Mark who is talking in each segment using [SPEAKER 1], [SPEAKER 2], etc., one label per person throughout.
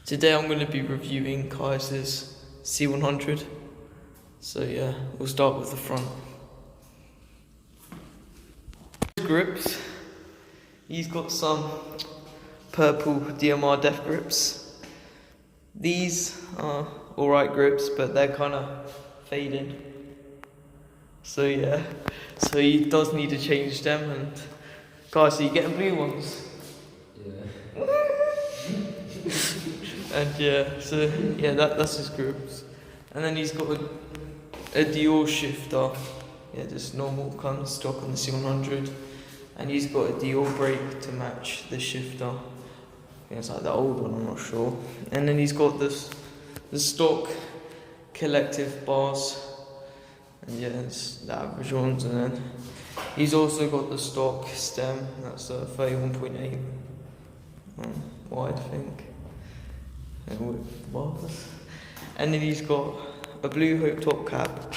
[SPEAKER 1] Today I'm going to be reviewing Kaiser's C100. So yeah, we'll start with the front. Grips. He's got some purple DMR Def grips. These are alright grips, but they're kind of fading. So yeah, so he does need to change them. And guys, are you getting blue ones?
[SPEAKER 2] Yeah.
[SPEAKER 1] And yeah, so yeah, that's his grips. And then he's got a Dior shifter. Yeah, just normal kind of stock on the c100. And he's got a Dior brake to match the shifter. Yeah, it's like the old one, I'm not sure. And then he's got the stock collective bars. And yeah, it's the average ones. And then he's also got the stock stem. That's a 31.8 wide, I think. And with bars. And then he's got a blue hope top cap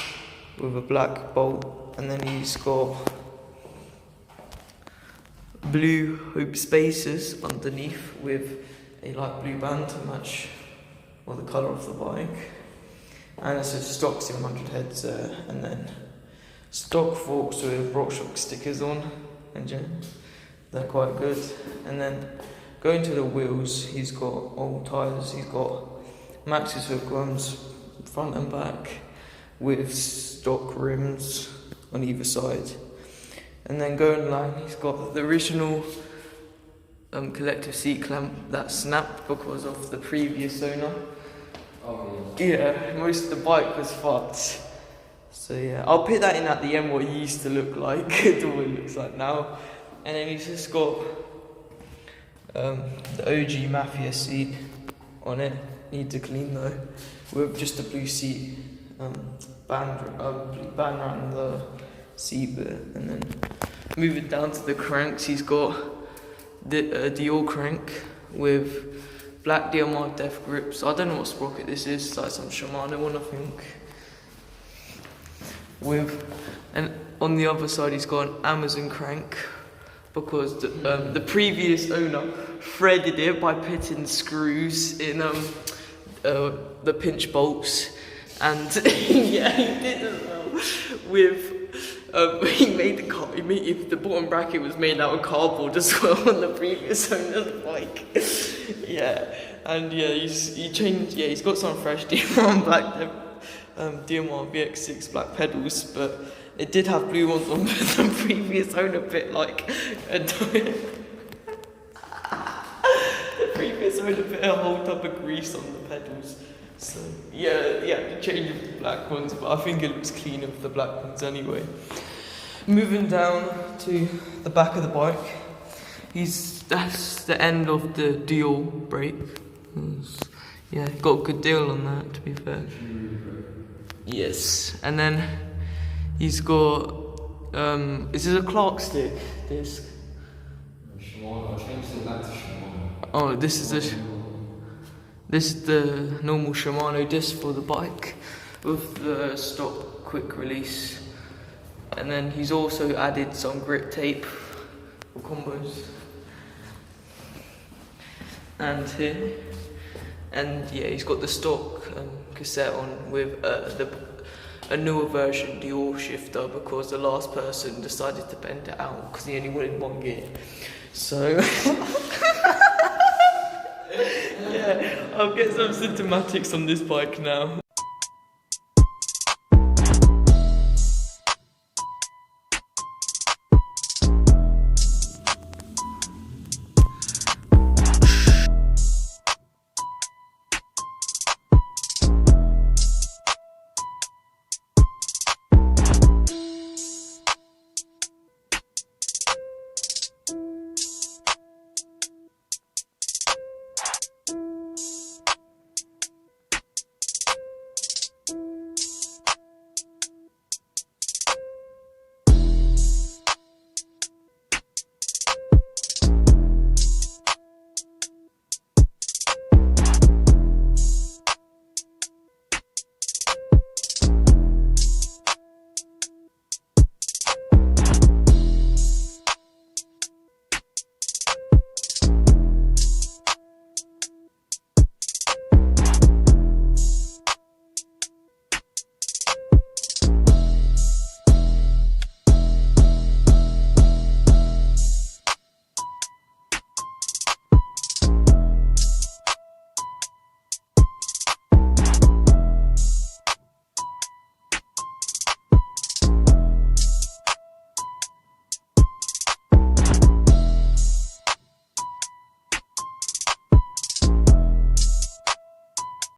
[SPEAKER 1] with a black bolt. And then he's got blue hope spacers underneath with a light blue band to match the colour of the bike. And it's a stock c100 heads there, and then stock forks with RockShox stickers on, and yeah, they're quite good. And then going to the wheels, he's got old tyres. He's got Maxxis hook ones front and back with stock rims on either side. And then going line, he's got the original collective seat clamp that snapped because of the previous owner.
[SPEAKER 2] Oh
[SPEAKER 1] yeah. Most of the bike was fucked. So yeah, I'll put that in at the end what he used to look like to what it looks like now. And then he's just got the OG Mafia seat on it. Need to clean though, with just a blue seat band around the seat bit. And then moving down to the cranks, he's got the Dior crank with black DMR Def grips. I don't know what sprocket this is. It's like some Shimano one, I think. And on the other side, he's got an Amazon crank because the previous owner threaded it by putting screws in the pinch bolts, and yeah, he did as well. With he made the bottom bracket was made out of cardboard as well on the previous owner's bike. Yeah, and yeah, he changed. Yeah, he's got some fresh DMR black DMR VX6 black pedals, but it did have blue ones on. But the previous owner put like the previous owner put a whole tub of grease on the pedals. So yeah, to change the black ones, but I think it looks cleaner with the black ones anyway. Moving down to the back of the bike, that's the end of the Dior brake. Yeah, got a good deal on that, to be fair. Yes, and then he's got is this a Clark stick disc?
[SPEAKER 2] Shimano. I changed it back to Shimano.
[SPEAKER 1] Oh, this is the normal Shimano disc for the bike with the stock quick release. And then he's also added some grip tape for combos. And here. And yeah, he's got the stock cassette on with a newer version Dior shifter because the last person decided to bend it out because he only wanted one gear. So yeah, I'll get some cinematics on this bike now.